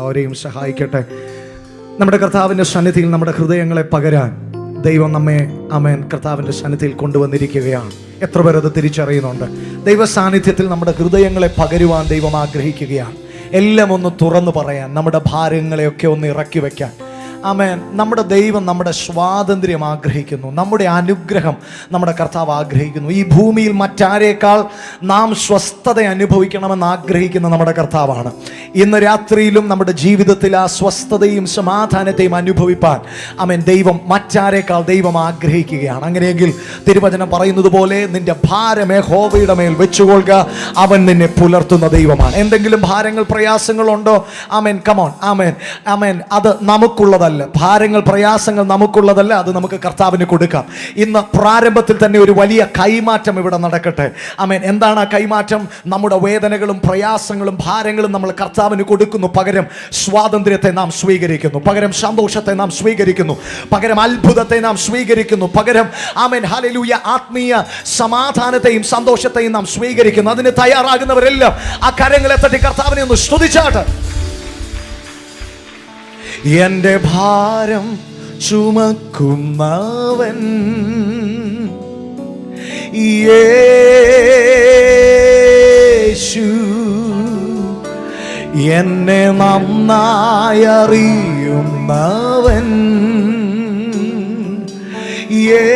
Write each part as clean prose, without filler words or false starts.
അവരെയും സഹായിക്കട്ടെ. നമ്മുടെ കർത്താവിൻ്റെ സന്നിധിയിൽ നമ്മുടെ ഹൃദയങ്ങളെ പകരാൻ ദൈവം നമ്മെ ആമേൻ കർത്താവിൻ്റെ സന്നിധിയിൽ കൊണ്ടുവന്നിരിക്കുകയാണ്. എത്ര പേർ അത് തിരിച്ചറിയുന്നുണ്ട്? ദൈവ സാന്നിധ്യത്തിൽ നമ്മുടെ ഹൃദയങ്ങളെ പകരുവാൻ ദൈവം ആഗ്രഹിക്കുകയാണ്. എല്ലാം ഒന്ന് തുറന്നു പറയാൻ, നമ്മുടെ ഭാരങ്ങളെയൊക്കെ ഒന്ന് ഇറക്കി വയ്ക്കാൻ. ആമേൻ. നമ്മുടെ ദൈവം നമ്മുടെ സ്വാതന്ത്ര്യം ആഗ്രഹിക്കുന്നു, നമ്മുടെ അനുഗ്രഹം നമ്മുടെ കർത്താവ് ആഗ്രഹിക്കുന്നു. ഈ ഭൂമിയിൽ മറ്റാരേക്കാൾ നാം സ്വസ്ഥത അനുഭവിക്കണമെന്ന് ആഗ്രഹിക്കുന്ന നമ്മുടെ കർത്താവാണ്. ഇന്ന് രാത്രിയിലും നമ്മുടെ ജീവിതത്തിൽ ആ സ്വസ്ഥതയും സമാധാനത്തെയും അനുഭവിപ്പാൻ ആമേൻ ദൈവം മറ്റാരേക്കാൾ ദൈവം ആഗ്രഹിക്കുകയാണ്. അങ്ങനെയെങ്കിൽ തിരുവചനം പറയുന്നത് പോലെ നിന്റെ ഭാരം യഹോവയുടെ മേൽ വെച്ചുകൊള്ളുക, അവൻ നിന്നെ പുലർത്തുന്ന ദൈവമാണ്. എന്തെങ്കിലും ഭാരങ്ങൾ പ്രയാസങ്ങളുണ്ടോ? ആമേൻ. കമോൺ. ആമേൻ. ആമേൻ. അത് നമുക്കുള്ളതല്ല. ഭാരങ്ങൾ പ്രയാസങ്ങൾ നമുക്കുള്ളതല്ല, അത് നമുക്ക് കർത്താവിന് കൊടുക്കാം. ഇന്ന് പ്രാരംഭത്തിൽ തന്നെ ഒരു വലിയ കൈമാറ്റം ഇവിടെ നടക്കട്ടെ. ആമേൻ. എന്താണ് ആ കൈമാറ്റം? നമ്മുടെ വേദനകളും പ്രയാസങ്ങളും ഭാരങ്ങളും നമ്മൾ കർത്താവിന് കൊടുക്കുന്നു. പകരം സ്വാതന്ത്ര്യത്തെ നാം സ്വീകരിക്കുന്നു, പകരം സന്തോഷത്തെ നാം സ്വീകരിക്കുന്നു, പകരം അത്ഭുതത്തെ നാം സ്വീകരിക്കുന്നു, പകരം ആമേൻ ഹല്ലേലൂയ ആത്മീയ സമാധാനത്തെയും സന്തോഷത്തെയും നാം സ്വീകരിക്കുന്നു. അതിന് തയ്യാറാകുന്നവരെല്ലാം ആ കരങ്ങളെ തട്ടി കർത്താവിനെ ഒന്ന് സ്തുതിച്ചാട്ടെ. എന്റെ ഭാരം ചുമക്കുന്നവൻ യേശു, എന്നെ നന്നായി അറിയുന്നവൻ യേശു,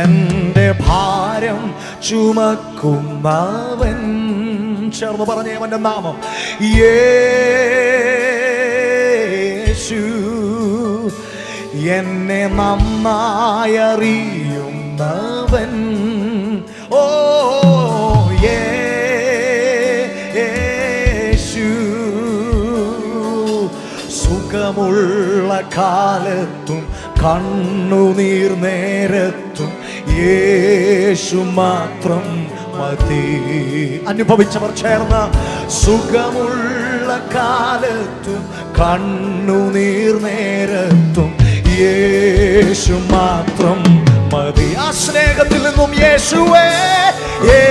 എന്റെ ഭാരം ചുമക്കുന്നവൻ. ചേർന്ന് പറഞ്ഞേ അവന്റെ നാമം. യേശു, എന്നെ നന്നായി അറിയുന്നവൻ. ഓ യേശു, സുഖമുള്ള കാലത്തും കണ്ണുനീർ നേരത്തും യേശു മാത്രം മതി. അനുഭവിച്ചവർ ചേർന്ന സുഖമുള്ള കാലത്തും കണ്ണുനീർ നേരത്തും യേശു മാത്രം മതി. ആ സ്നേഹത്തിൽ നിന്നും യേശുവേ, യേശു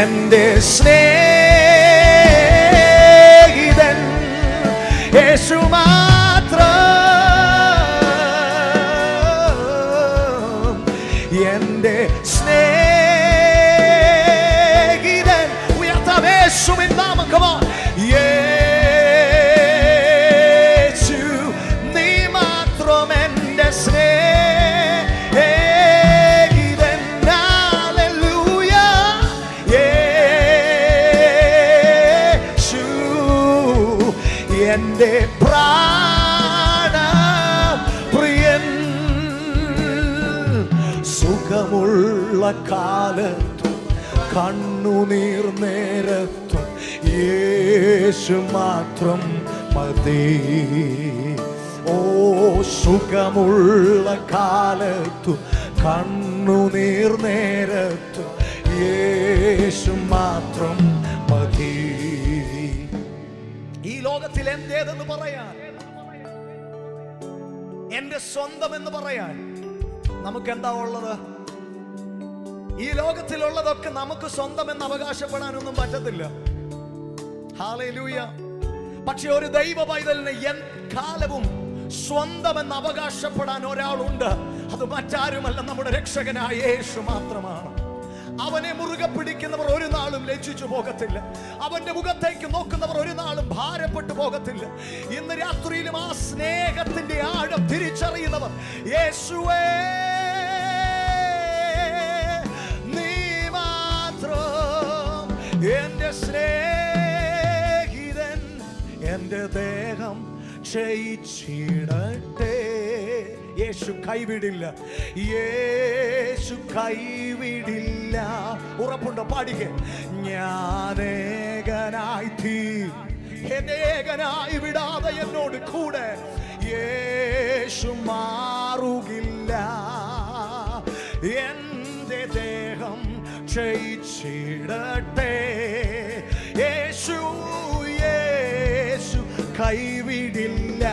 എന്റെ സ്നേഹിതൻ, യേശു എന്റെ സ്നേഹിതൻ. ഉയർത്താം യേശുവിൻ നാമം. Come on. യേശു നീ മാത്രം എന്റെ സ്നേഹിതൻ. ഹല്ലേലൂയ. യേശു എന്റെ സുഖമുള്ള കാലത്തും കണ്ണുനീർ നേരത്തും യേശു മാത്രം മതി. ഓ സുഖമുള്ള കാലത്തും കണ്ണുനീർ നേരത്തും യേശു മാത്രം മതി. ഈ ലോകത്തിൽ എന്റേതെന്ന് പറയാൻ, എന്റെ സ്വന്തം എന്ന് പറയാൻ നമുക്ക് എന്താ ഉള്ളത്? ഈ ലോകത്തിലുള്ളതൊക്കെ നമുക്ക് സ്വന്തം എന്ന് അവകാശപ്പെടാനൊന്നും പറ്റത്തില്ല. ഹല്ലേലൂയ. പക്ഷെ ഒരു ദൈവ പൈതലിന് എക്കാലവും സ്വന്തം എന്ന് അവകാശപ്പെടാൻ ഒരാളുണ്ട്. അത് മറ്റാരുമല്ല, നമ്മുടെ രക്ഷകനായ യേശു മാത്രമാണ്. അവനെ മുറുകെ പിടിക്കുന്നവർ ഒരു നാളും ലജ്ജിച്ചു പോകത്തില്ല. അവന്റെ മുഖത്തേക്ക് നോക്കുന്നവർ ഒരു നാളും ഭാരപ്പെട്ടു പോകത്തില്ല. ഇന്ന് രാത്രിയിലും ആ സ്നേഹത്തിന്റെ ആഴം തിരിച്ചറിയുന്നവർ, യേശുവേ നീ മാത്രം എന്റെ സ്നേഹിതൻ, എന്റെ ദേഹം ക്ഷയിച്ചിടട്ടെ. യേശു കൈവിടില്ല, യേശു കൈവിടില്ല. ഉറപ്പുണ്ടോ? പാടിക്കേ. ഞാനേകനായി എന്നെ ഏകനായി വിടാതെ എന്നോട് കൂടെ യേശു മാറുകില്ല. എന്റെ ദേഹം ക്ഷയിച്ചിടട്ടെ. യേശു യേശു കൈവിടില്ല.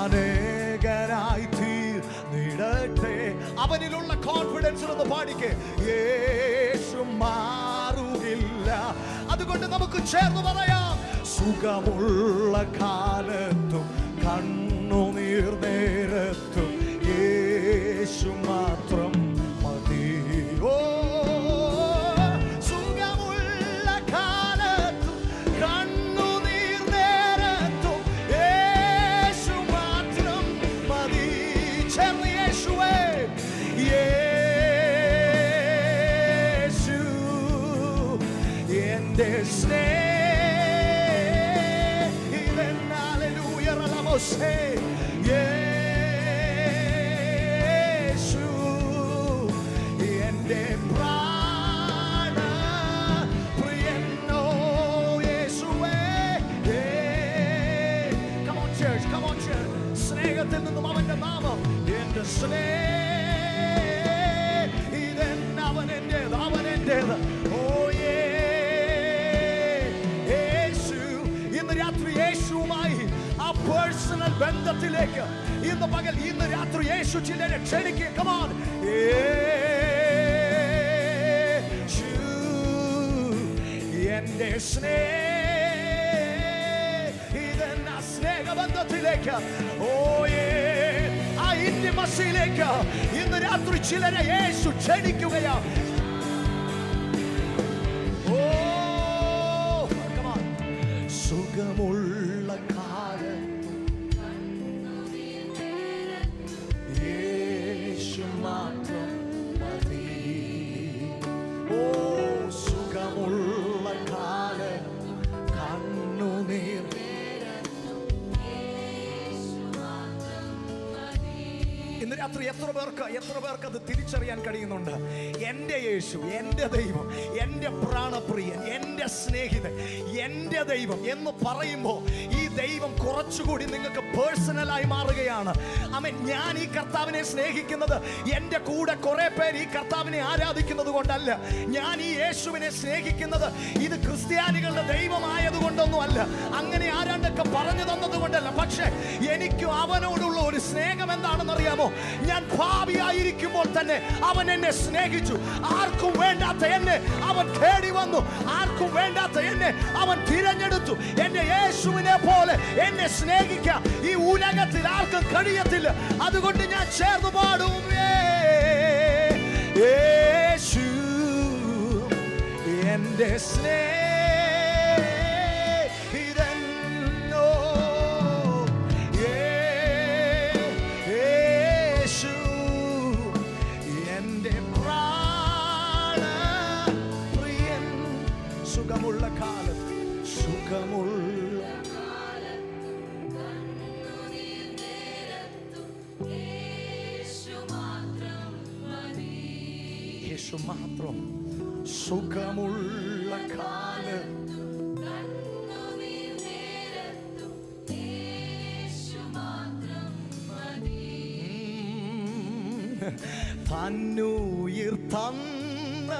ഞാനേകനായി തീർന്നിടട്ടെ. അവനിലുള്ള കോൺഫിഡൻസ് ഒന്ന് പാടിക്കേ. യേശു മാറുകില്ല. അതുകൊണ്ട് നമുക്ക് ചേർന്ന് പറയാം, സുഖമുള്ള കാലത്തും കണ്ണുനീർ നേരത്തും യേശു മാത്രം മതി. ഓ സുഖമുള്ള കാലത്തും കണ്ണുനീർ നേരത്തും യേശു മാത്രം മതി. ചേർന്ന് യേശുവേ, യേശു എന്റെ സ്നേഹിതൻ. ഹല്ലേലൂയ. റലമോസേ. യേശു എന്റെ പ്രാണ പ്രിയൻ. ഓ യേശുവേ. Come on church, come on church. സ്നേഹത്തിൽ നിന്നും അവന്റെ നാമം എന്റെ സ്നേഹിതൻ. അവൻ എന്റേത്, അവൻ എന്റേത്. ഓ യേശു. ഇന്ന് രാത്രി യേശുവുമായി ആ പേഴ്സണൽ ബന്ധത്തിലേക്ക് ഇന്ന് പകൽ, ഇന്ന് രാത്രി യേശു ചിലരെ ക്ഷണിക്കുക. Come on. യേശു എന്റെ സ്നേഹിതൻ. ആ സ്നേഹബന്ധത്തിലേക്ക്, ഓ ആ ഇന്റിമസിയിലേക്ക് ഇന്ന് രാത്രി ചിലരെ യേശു ക്ഷണിക്കുകയാ. ഓ come on. സുഖമുള്ള കാലത്തും യേശു മാത്രം മതി. ഓ സുഖമുള്ള കാലത്തും കണ്ണുനീർ. ഇന്ന് രാത്രി എത്ര പേർക്ക് അത് തിരിച്ചറിയാൻ കഴിയുന്നുണ്ട്? എൻ്റെ യേശു, എൻ്റെ ദൈവം, എൻ്റെ പ്രാണപ്രിയൻ, എൻ്റെ സ്നേഹിതൻ, എൻ്റെ ദൈവം എന്ന് പറയുമ്പോൾ ഈ ദൈവം കുറച്ചുകൂടി നിങ്ങൾക്ക് പേഴ്സണലായി മാറുകയാണ്. ആമേൻ. ഞാൻ ഈ കർത്താവിനെ സ്നേഹിക്കുന്നത് എൻ്റെ കൂടെ കുറെ പേര് ഈ കർത്താവിനെ ആരാധിക്കുന്നത് കൊണ്ടല്ല. ഞാൻ ഈ യേശുവിനെ സ്നേഹിക്കുന്നത് ഇത് ക്രിസ്ത്യാനികളുടെ ദൈവമായതുകൊണ്ടൊന്നും അല്ല, അങ്ങനെ ആരാണ്ടൊക്കെ പറഞ്ഞു തന്നത് കൊണ്ടല്ല. പക്ഷേ എനിക്ക് അവനോടുള്ള ഒരു സ്നേഹം എന്താണെന്നറിയാമോ? ഞാൻ ഭാവിയായിരിക്കുമ്പോൾ തന്നെ അവൻ എന്നെ സ്നേഹിച്ചു. ആർക്കും വേണ്ടാത്ത എന്നെ അവൻ തേടി വന്നു. ആർക്കും വേണ്ടാത്ത എന്നെ അവൻ തിരഞ്ഞെടുത്തു. എന്റെ യേശുവിനെ പോലെ എന്നെ സ്നേഹിക്കാൻ ഈ ഉലകത്തിൽ ആർക്കും കഴിയത്തില്ല. അതുകൊണ്ട് ഞാൻ ചേർന്ന് പാടും, യേശു എന്റെ സ്നേഹിതൻ. യേശു എന്റെ പ്രാണ പ്രിയൻ. സുഖമുള്ള കാലത്ത്, സുഖമുള്ള യേശു മാത്രം. സുഖമുള്ള കാലത്ത് തന്നുയിർ തന്ന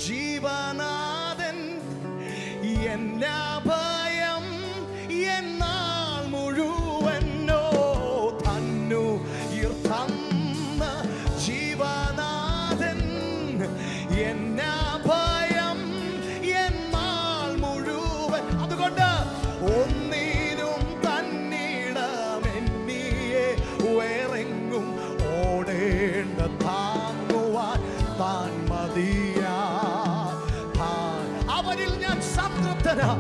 ജീവനാഥൻ എന്നാ ഭയം എന്നാൾ മുഴുവനോ. തന്നുയിർ തന്ന ജീവനാഥൻ എന്നാ ഭയം എന്നാൾ മുഴുവൻ. അതുകൊണ്ട് ഒന്നിനും തന്നിടമെന്നിയെ വേറെങ്ങും ഓടേണ്ട താങ്ങുവാൻ താൻ മതിയാ. അവനിൽ ഞാൻ സംതൃപ്തനാ.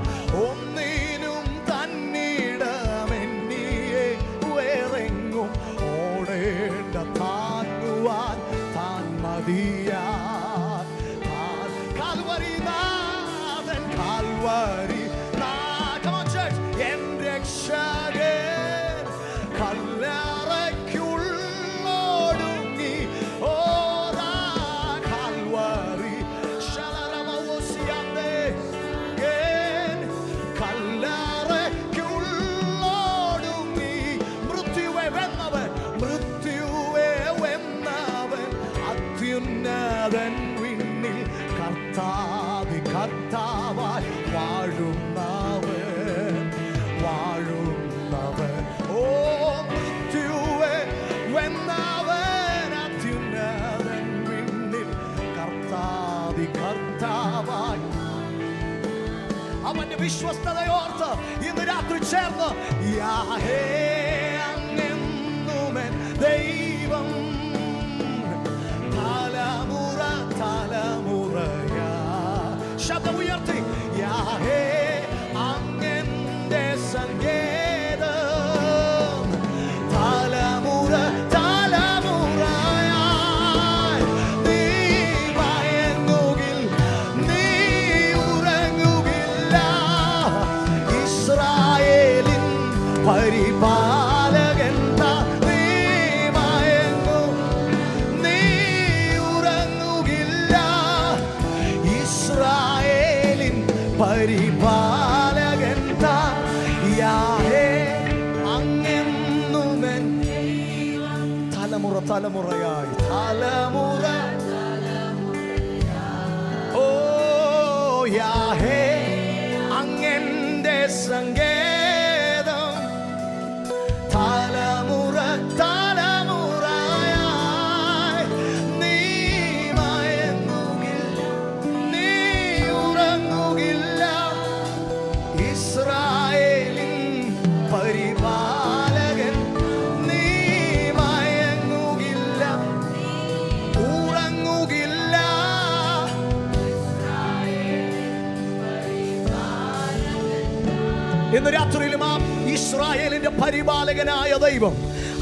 ഒന്നിനും തന്നിടമെന്നിയെ വേറെങ്ങും ഓടേണ്ട താങ്ങുവാൻ താൻ മതിയാ. കാൽവരി നാഥൻ, കാൽവരി എൻ രക്ഷകൻ കല്ലറയ്ക്കുള്ളോടുങ്ങി. ഓ കാൽവരി കല്ലറയ്ക്കുള്ളോടുങ്ങി. മൃത്യുവെ വെന്നവൻ, മൃത്യുവെ വെന്നവൻ അത്യുന്നതൻ വിണ്ണിൽ കർത്താവായി വാഴുന്നവൻ, വാഴുന്നവൻ. ഓ മൃത്യുവെ വെന്നവൻ അത്യുന്നതൻ വേണ്ടി കർത്താവായി. അവന്റെ വിശ്വസ്തതയോർത്ത് ഇന്ന് രാത്രി ചേർന്ന് യാഹേ അങ്ങെന്നുമെൻ ദൈവം, തലമുറ തലമുറയാ. ശബ്ദം ഉയർത്തി യാഹേ അങ്ങെന്റെ സങ്കേതം, തലമുറ തലമുറയായി. നീ ഭയങ്ങുകിൽ, നീ ഉറങ്ങുകില്ല. ഇസ്രായേലിൻ പരിപാലകൻ താൻ. നീ ഭയങ്ങും, നീ ഉറങ്ങുകില്ല. ഇസ്രായേലിൻ പരിപാലകൻ താൻ. യാഹേ അങ്ങെന്നുമെൻ തലമുറ തലമുറയായി. തലമുറ ഓ യാഹേ അങ്ങെന്റെ സങ്കേതം, തലമുറ തലമുറയായി. നീ മയങ്ങുകില്ല, നീ ഉറങ്ങുകില്ല. ഇസ്രായേലിൻ പരിപാലകൻ, നീ മയങ്ങുകില്ല, ഉറങ്ങുകില്ല. ഇന്ന് രാത്രിയിലും ആ ഇസ്രായേലിന്റെ പരിപാലകനായ ദൈവം,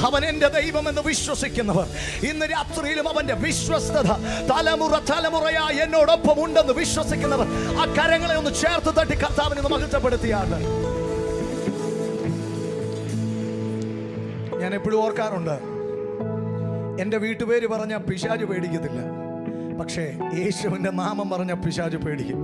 അവൻ എന്റെ ദൈവം എന്ന് വിശ്വസിക്കുന്നവർ ഇന്ന് രാത്രിയിലും അവന്റെ വിശ്വസ്തത തലമുറ തലമുറയായി എന്നോടൊപ്പം ഉണ്ടെന്ന് വിശ്വസിക്കുന്നവർ ആ കരങ്ങളെ ഒന്ന് ചേർത്ത് തട്ടി കർത്താവിനെ മഹത്വപ്പെടുത്തിയാണ്. ഞാൻ എപ്പോഴും ഓർക്കാറുണ്ട്, എൻ്റെ വീട്ടുപേര് പറഞ്ഞ പിശാച് പേടിക്കത്തില്ല, പക്ഷേ യേശുവിൻ്റെ നാമം പറഞ്ഞ പിശാച് പേടിക്കും.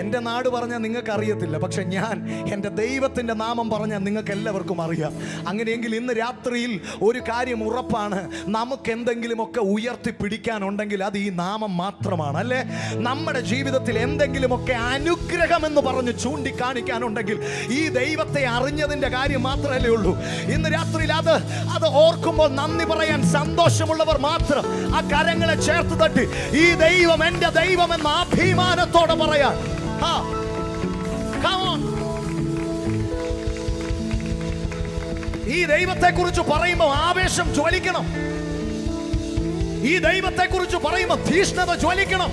എൻ്റെ നാട് പറഞ്ഞാൽ നിങ്ങൾക്ക് അറിയത്തില്ല, പക്ഷെ ഞാൻ എൻ്റെ ദൈവത്തിൻ്റെ നാമം പറഞ്ഞാൽ നിങ്ങൾക്ക് എല്ലാവർക്കും അറിയാം. അങ്ങനെയെങ്കിൽ ഇന്ന് രാത്രിയിൽ ഒരു കാര്യം ഉറപ്പാണ്, നമുക്ക് എന്തെങ്കിലുമൊക്കെ ഉയർത്തിപ്പിടിക്കാനുണ്ടെങ്കിൽ അത് ഈ നാമം മാത്രമാണ്, അല്ലേ? നമ്മുടെ ജീവിതത്തിൽ എന്തെങ്കിലുമൊക്കെ അനുഗ്രഹം എന്ന് പറഞ്ഞ് ചൂണ്ടിക്കാണിക്കാനുണ്ടെങ്കിൽ ഈ ദൈവത്തെ അറിഞ്ഞതിൻ്റെ കാര്യം മാത്രമല്ലേ ഉള്ളൂ. ഇന്ന് രാത്രിയിൽ അത് ഓർക്കുമ്പോൾ നന്ദി പറയാൻ സന്തോഷമുള്ളവർ മാത്രം ആ കരങ്ങളെ ചേർത്ത് തട്ടി ഈ ദൈവം എൻ്റെ ദൈവം എന്ന അഭിമാനത്തോടെ പറയാൻ. ഈ ദൈവത്തെ കുറിച്ച് പറയുമ്പോൾ ആവേശം ജ്വലിക്കണം. ഈ ദൈവത്തെ കുറിച്ച് പറയുമ്പോൾ തീഷ്ണത ജ്വലിക്കണം.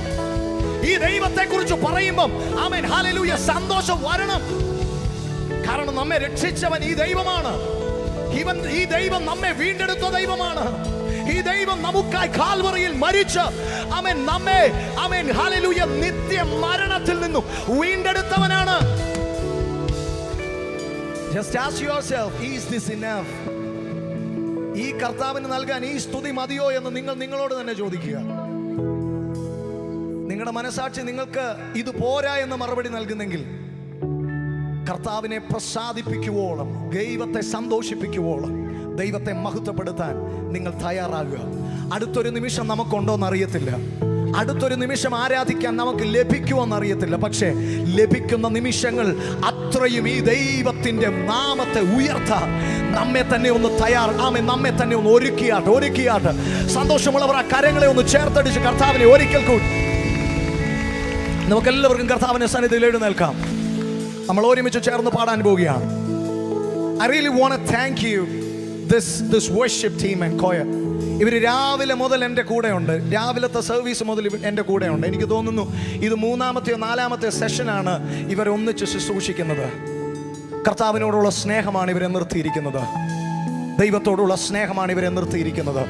ഈ ദൈവത്തെ കുറിച്ച് പറയുമ്പോൾ ആമേൻ ഹല്ലേലൂയ സന്തോഷം വരണം. കാരണം നമ്മെ രക്ഷിച്ചവൻ ഈ ദൈവമാണ്. ഈ ദൈവം നമ്മെ വീണ്ടെടുത്ത ദൈവമാണ്. ഈ ദൈവം നമുക്കായി കാൽവറിയിൽ മരിച്ച് ആമേൻ നമ്മെ ആമേൻ ഹല്ലേലൂയ നിത്യ മരണത്തിൽ നിന്നും വീണ്ടെടുത്തവനാണ്. Just ask yourself, is this enough? ഈ കർത്താവിന് നൽകാൻ ഈ സ്തുതി മതിയോ എന്ന് നിങ്ങളോട് തന്നെ ചോദിക്കുക. നിങ്ങളുടെ മനസാക്ഷി നിങ്ങൾക്ക് ഇത് പോരാ എന്ന് മറുപടി നൽകുന്നെങ്കിൽ കർത്താവിനെ പ്രസാദിപ്പിക്കുവോളം, ദൈവത്തെ സന്തോഷിപ്പിക്കുവോളം, ദൈവത്തെ മഹത്വപ്പെടുത്താൻ നിങ്ങൾ തയ്യാറാകുക. അടുത്തൊരു നിമിഷം നമുക്കുണ്ടോന്ന് അറിയത്തില്ല, അടുത്തൊരു നിമിഷം ആരാധിക്കാൻ നമുക്ക് ലഭിക്കുമെന്നറിയത്തില്ല, പക്ഷേ ലഭിക്കുന്ന നിമിഷങ്ങൾ അത്രയും ഈ ദൈവത്തിൻ്റെ നാമത്തെ ഉയർത്താൻ നമ്മെ തന്നെ ഒന്ന് നമ്മെ തന്നെ ഒന്ന് ഒരുക്കിയാട്ട്. സന്തോഷമുള്ളവർ ആ കരങ്ങളെ ഒന്ന് ചേർത്തടിച്ച് കർത്താവിനെ ഒരിക്കൽ കൂടി നമുക്കെല്ലാവർക്കും കർത്താവിന്റെ സന്നിധിയിൽ എഴുന്നേൽക്കാം. നമ്മൾ ഒരുമിച്ച് ചേർന്ന് പാടാൻ പോവുകയാണ്. I really want to thank you this worship team and choir. ഇവർ രാവിലെ മുതൽ എൻ്റെ കൂടെയുണ്ട്, രാവിലത്തെ സർവീസ് മുതൽ എൻ്റെ കൂടെയുണ്ട്. എനിക്ക് തോന്നുന്നു ഇത് 3-ാമത്തെയോ 4-ാമത്തെ സെഷനാണ് ഇവർ ഒന്നിച്ച് ശുശ്രൂഷിക്കുന്നത്. കർത്താവിനോടുള്ള സ്നേഹമാണ് ഇവരെ നിർത്തിയിരിക്കുന്നത്, ദൈവത്തോടുള്ള സ്നേഹമാണ് ഇവരെ നിർത്തിയിരിക്കുന്നത്.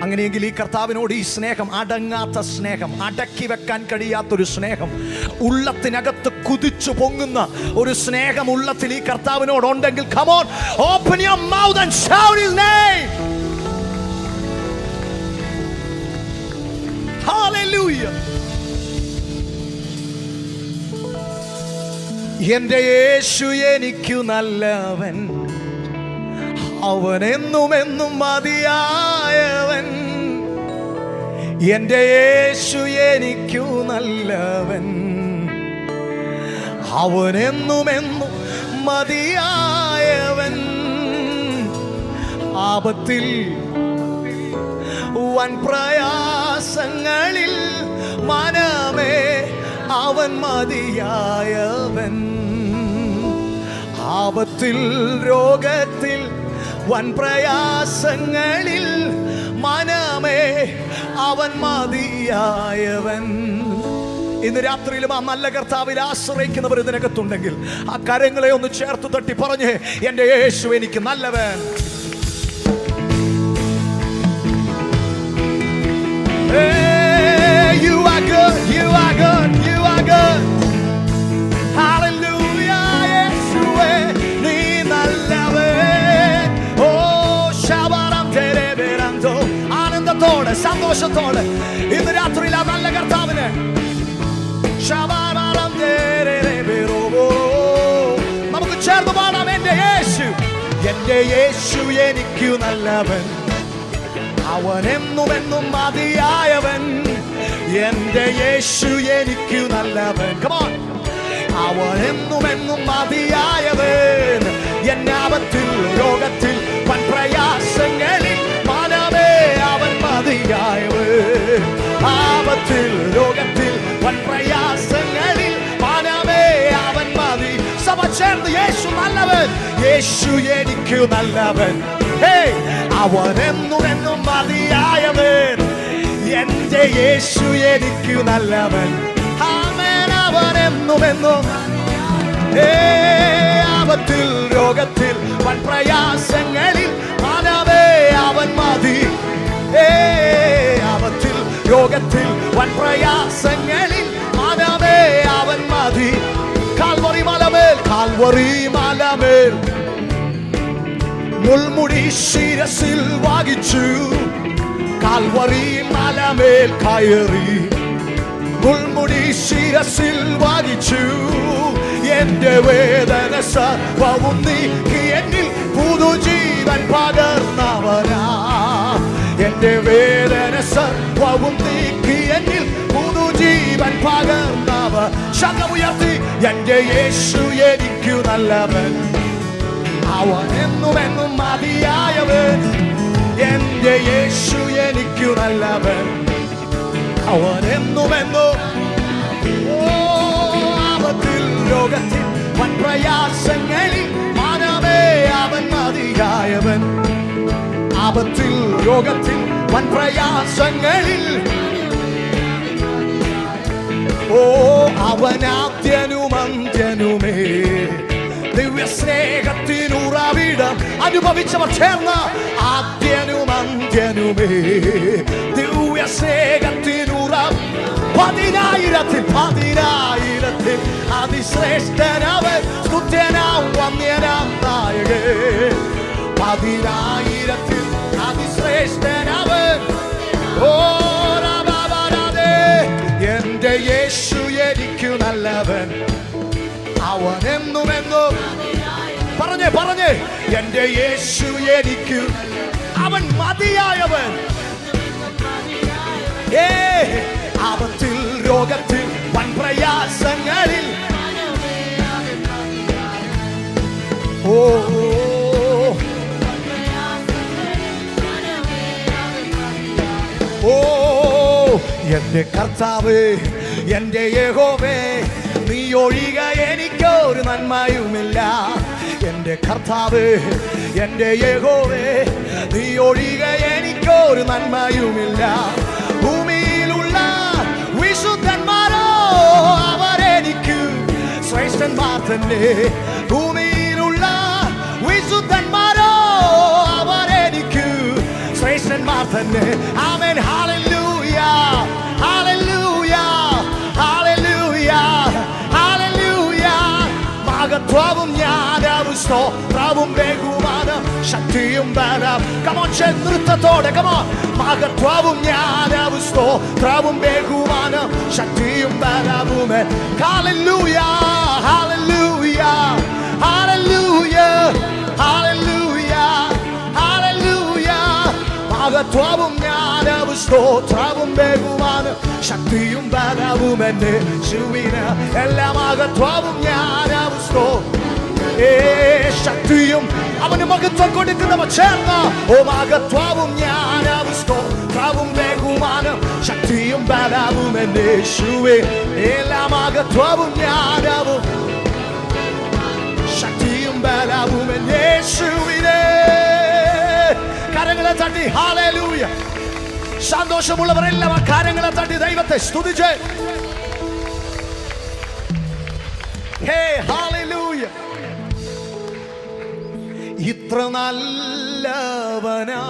അങ്ങനെയെങ്കിൽ ഈ കർത്താവിനോട് ഈ സ്നേഹം, അടങ്ങാത്ത സ്നേഹം, അടക്കി വെക്കാൻ കഴിയാത്തൊരു സ്നേഹം, ഉള്ളത്തിനകത്ത് കുതിച്ചു പൊങ്ങുന്ന ഒരു സ്നേഹം ഉള്ളത്തിൽ ഈ കർത്താവിനോടുണ്ടെങ്കിൽ come on, open your mouth and shout his name. Hallelujah. എൻ്റെ യേശു എനിക്കു നല്ലവൻ, അവൻ എന്നും മതിയായവൻ. എൻ്റെ യേശു എനിക്കു നല്ലവൻ, അവൻ എന്നും മതിയായവൻ. ആപത്തിൽ വൻ പ്രയാസങ്ങളിൽ മനമേ അവൻ മതിയായവൻ. ആപത്തിൽ രോഗത്തിൽ വൻ പ്രയാസങ്ങളിൽ മനമേ അവൻ മതിയായവൻ. ഇന്ന് രാത്രിയിലും ആ നല്ല കർത്താവിൽ ആശ്രയിക്കുന്നവർ ഇതിനകത്തുണ്ടെങ്കിൽ ആ കരങ്ങളെ ഒന്ന് ചേർത്ത് തട്ടി പറഞ്ഞ്, എൻ്റെ യേശു എനിക്ക് നല്ലവൻ. You are good, you are good, you are good. Hallelujah, യേശുവേ നീ നല്ലവൻ. ഓ ശബരം തെരേബേരന്തോ, ആനന്ദത്തോടെ സന്തോഷത്തോടെ ഇന്ന് രാത്രിയിൽ ആ നല്ല കർത്താവിനെ നമുക്ക് ചേർന്ന് പാടാം. എൻ്റെ യേശു, എൻ്റെ യേശു എനിക്കു നല്ലവൻ, അവൻ എന്നും മതിയായവൻ. എൻ്റെ യേശു എനിക്കു നല്ലവൻ. Come on. അവൻ എന്നും മതിയായവൻ. എന്നാപത്തിൽ രോഗത്തിൽ വൻ പ്രയാസങ്ങളിൽ മനമേ അവൻ മതിയായവൻ. ആപത്തിൽ രോഗത്തിൽ വൻ പ്രയാസങ്ങളിൽ മനമേ അവൻ മതി. സഭ ചേർന്ന് യേശു നല്ലവൻ, യേശു എനിക്കു നല്ലവൻ. അവൻ എന്നും മതിയായവൻ. എൻ്റെ യേശു എനിക്കു നല്ലവൻ. ആമേൻ. അവൻ എന്നും ആപത്തിൽ രോഗത്തിൽ വൻ പ്രയാസങ്ങളിൽ മനമേ അവൻ മതി. ആപത്തിൽ രോഗത്തിൽ വൻ പ്രയാസങ്ങളിൽ മനമേ അവൻ മതി. കാൽവറി മലമേൽ, കാൽവറി മലമേൽ മുൾമുടി ശിരസിൽ വഹിച്ചു. കാൽവറി മലമേൽ കയറി മുൾമുടി ശിരസിൽ വഹിച്ചു. എന്റെ വേദന സർവവും നീക്കി എന്നിൽ പുതുജീവൻ പകർന്നവനാ. എന്റെ വേദന സർവവും നീക്കി എന്നിൽ പുതുജീവൻ പകർന്നവൻ. ശബ്ദമുയർത്തി, എൻ്റെ യേശു എനിക്കു നല്ലവൻ, അവൻ എന്നും മതിയായവൻ. എൻ്റെ യേശു എനിക്കു നല്ലവൻ, അവൻ എന്നും ആപത്തിൽ രോഗത്തിൽ വൻ പ്രയാസങ്ങളിൽ മനമേ അവൻ മതിയായവൻ. ആപത്തിൽ രോഗത്തിൽ വൻ പ്രയാസങ്ങളിൽ അവനാദ്യനും അന്ത്യനുമേ. ദിവ്യ സ്നേഹത്തിനുറവിടം അനുഭവിച്ചവർ ചേർന്ന് ആദ്യനും അന്ത്യനുമേ. ദിവ്യ സ്നേഹത്തിനുറവിടം പതിനായിരത്തിൽ അതിശ്രേഷ്ഠനവൻ, സ്തുത്യനാം വന്യനാം നായകൻ. പതിനായിരത്തിൽ അതിശ്രേഷ്ഠനവൻ. എൻ്റെ യേശു എനിക്കു നല്ലവൻ, അവൻ എന്നും പറഞ്ഞേ എൻ്റെ യേശു എനിക്കു അവൻ മതിയായവൻ. ആപത്തിൽ രോഗത്തിൽ വൻ പ്രയാസങ്ങളിൽ എൻ്റെ കർത്താവ്, എൻ്റെ യഹോവേ, നീ ഒഴിക എനിക്കൊരു നന്മയുമില്ല. എൻ്റെ കർത്താവ്, എൻ്റെ യഹോവേ, നീ ഒഴിക എനിക്കൊരു നന്മയുമില്ല. ഭൂമിയിലുള്ള വിശുദ്ധന്മാരോ അവരെനിക്ക് ശ്രേഷ്ഠന്മാർ തന്നെ. ഭൂമിയിലുള്ള വിശുദ്ധന്മാരോ അവരെനിക്ക് ശ്രേഷ്ഠന്മാർ തന്നെ. ആമേൻ. ഹല്ലേലൂയ, ഹല്ലേലൂയ, ഹല്ലേലൂയ, ഹല്ലേലൂയ. മഹത്വവും ജ്ഞാനവും സ്തോത്രവും ബഹുമാനം ശക്തിയും ബലം. കമോൺ, നൃത്തത്തോടെ കമോൺ. മഹത്വവും ജ്ഞാനവും സ്തോത്രവും ബഹുമാനം ശക്തിയും ബലവും. ഹല്ലേലൂയ, ഹല്ലേലൂയ, ഹല്ലേലൂയ, ഹല്ലേലൂയ, ഹല്ലേലൂയ. മഹത്വവും ജ്ഞാനവും സ്തോത്രവും ബഹുമാനം ശക്തിയും ബലവും എന്നെ ശുവിന്. എല്ലാ മഹത്വവും ജ്ഞാനവും ശക്തിയും അവന് മഹത്വം കൊടുക്കുന്നവ ചേർന്ന. ഓ മഹത്വവും ജ്ഞാനവും സ്തോത്രവും ബഹുമാനം ശക്തി ശക്തിയും ബലവും എന്റെ യേശുവേ, എല്ലാ മഹത്വവും ജ്ഞാനവും ശക്തിയും ബലവും എന്റെ യേശുവിനെ. കരങ്ങളെ തട്ടി ഹല്ലേലൂയ. സന്തോഷമുള്ളവരെല്ലാം കരങ്ങളെ തട്ടി ദൈവത്തെ സ്തുതിച്ച് ഹേ ഹല്ലേലൂയ. ഇത്ര നല്ലവനാ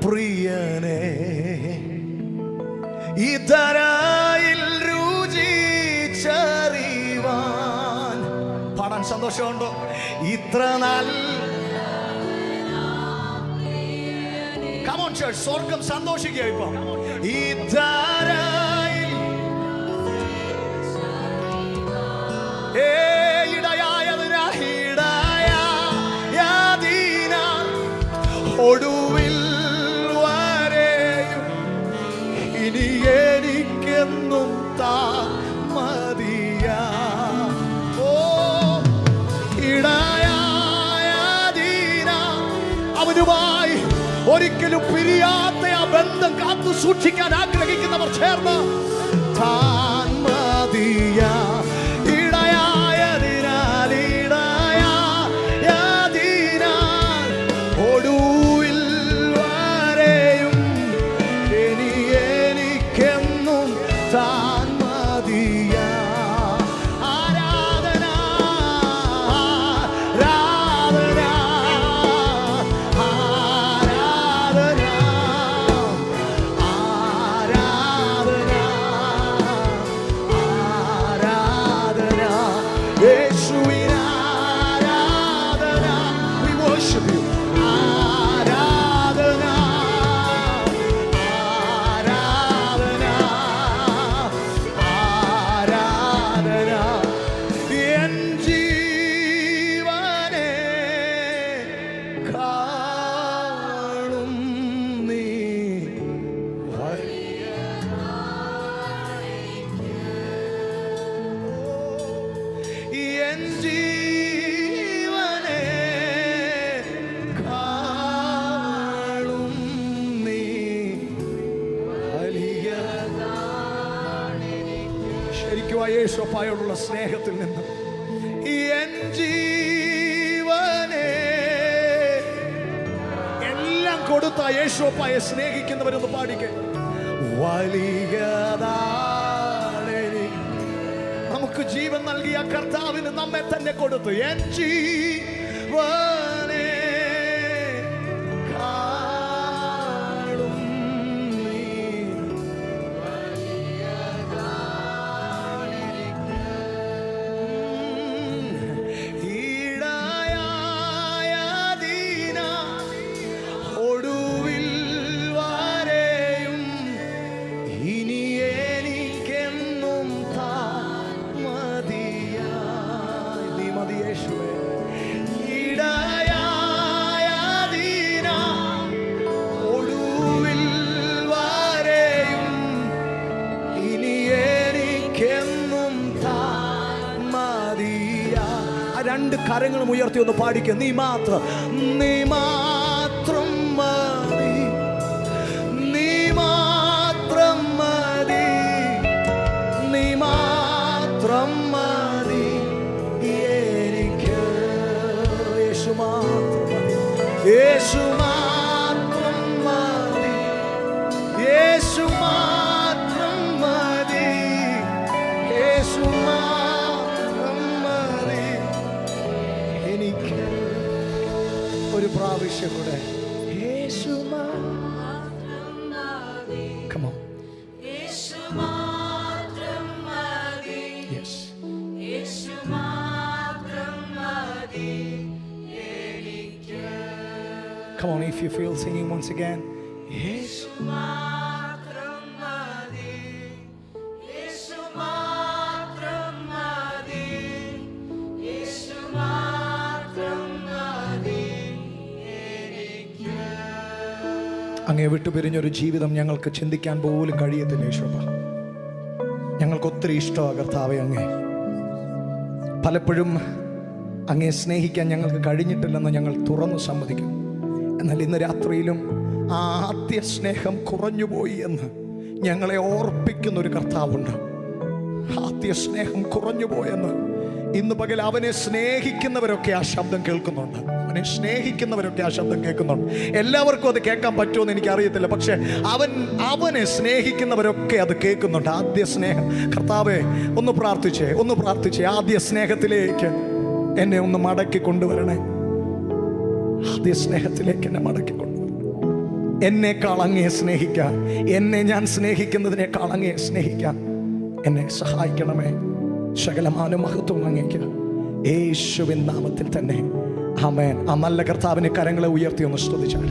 പ്രിയനേ, ഇതരയിൽ രുചിച്ചറിവാൻ. പാടാൻ സന്തോഷമുണ്ടോ? ഇത്ര നല്ല സ്വർഗം സന്തോഷിക്കുക. ഇപ്പൊ ഇതരയിൽ ഇടയായതിനാൽ ഒടുവിൽ വരെയും ഇനി എനിക്കെന്നും മതിയാ. ഓ ഇടയായതിനാൽ അവനുമായി ഒരിക്കലും പിരിയാത്ത ആ ബന്ധം കാത്തു സൂക്ഷിക്കാൻ ആഗ്രഹിക്കുന്നവർ ചേർന്ന് താൻ മതിയാ. ഇടയായതിനാൽ ഇടയായതിനാൽ ഒടുവിൽ വരെയും ഇനി എനിക്കെന്നും താൻ മതിയാ. ആരാധന ആരാധന യേശുവപ്പായോടുള്ള സ്നേഹത്തിൽ നിന്ന് എൻ ജീവനെ എല്ലാം കൊടുത്ത യേശുവപ്പായെ സ്നേഹിക്കുന്നവരൊന്ന് പാടിക്കെ. വലിയതാണ് നമുക്ക് ജീവൻ നൽകിയ കർത്താവിന് നമ്മെ തന്നെ കൊടുത്തു. എൻ ജീവനെ രണ്ട് കരങ്ങളും ഉയർത്തി ഒന്ന് പാടിക്കുക. നീ മാത്രം, നീ മാത്രം മതി, നീ മാത്രം മതി, നീ മാത്രം മതി എനിക്ക്. യേശു മാത്രം മതി, യേശു മാത്രം മതി, യേശു മാത്രം മതി, യേശു ഒരു പ്രാവശ്യം കൂടെ. യേശു മാത്രം മതി. Come on. യേശു മാത്രം മതി. Yes. യേശു മാത്രം മതി എനിക്ക്. Come on, if you feel singing once again. യേശു മാത്രം മതി, യേശു മാത്രം മതി, യേശു മാത്രം മതി. അങ്ങേ വിട്ടുപിരിഞ്ഞൊരു ജീവിതം ഞങ്ങൾക്ക് ചിന്തിക്കാൻ പോലും കഴിയത്തില്ല യേശുവപ്പ. ഞങ്ങൾക്ക് ഒത്തിരി ഇഷ്ടമാണ് കർത്താവേ അങ്ങേ. പലപ്പോഴും അങ്ങേ സ്നേഹിക്കാൻ ഞങ്ങൾക്ക് കഴിഞ്ഞിട്ടില്ലെന്ന് ഞങ്ങൾ തുറന്നു സമ്മതിക്കും. എന്നാൽ ഇന്ന് രാത്രിയിലും ആ ആദ്യ സ്നേഹം കുറഞ്ഞുപോയി എന്ന് ഞങ്ങളെ ഓർപ്പിക്കുന്ന ഒരു കർത്താവുണ്ട്. ആദ്യ സ്നേഹം കുറഞ്ഞു പോയെന്ന് ഇന്ന് പകൽ അവനെ സ്നേഹിക്കുന്നവരൊക്കെ ആ ശബ്ദം കേൾക്കുന്നുണ്ട്. അവനെ സ്നേഹിക്കുന്നവരൊക്കെ ആ ശബ്ദം കേൾക്കുന്നുണ്ട്. എല്ലാവർക്കും അത് കേൾക്കാൻ പറ്റുമെന്ന് എനിക്കറിയത്തില്ല, പക്ഷെ അവനെ സ്നേഹിക്കുന്നവരൊക്കെ അത് കേൾക്കുന്നുണ്ട്. ആദ്യ സ്നേഹം. കർത്താവേ, ഒന്ന് പ്രാർത്ഥിച്ചേ ആദ്യ സ്നേഹത്തിലേക്ക് എന്നെ ഒന്ന് മടക്കി കൊണ്ടുവരണേ. ആദ്യ സ്നേഹത്തിലേക്ക് എന്നെ മടക്കി കൊണ്ടുവരണം. എന്നേക്കാൾ അങ്ങയെ സ്നേഹിക്കാൻ, എന്നെ ഞാൻ സ്നേഹിക്കുന്നതിനേക്കാൾ അങ്ങയെ സ്നേഹിക്കാൻ എന്നെ സഹായിക്കണമേ. സകലമാന മഹത്വം അങ്ങേക്ക് യേശുവിൻ നാമത്തിൽ തന്നെ ആമേൻ. ആ നല്ല കർത്താവിനെ കരങ്ങളെ ഉയർത്തി ഒന്ന് സ്തുതിച്ചാൽ.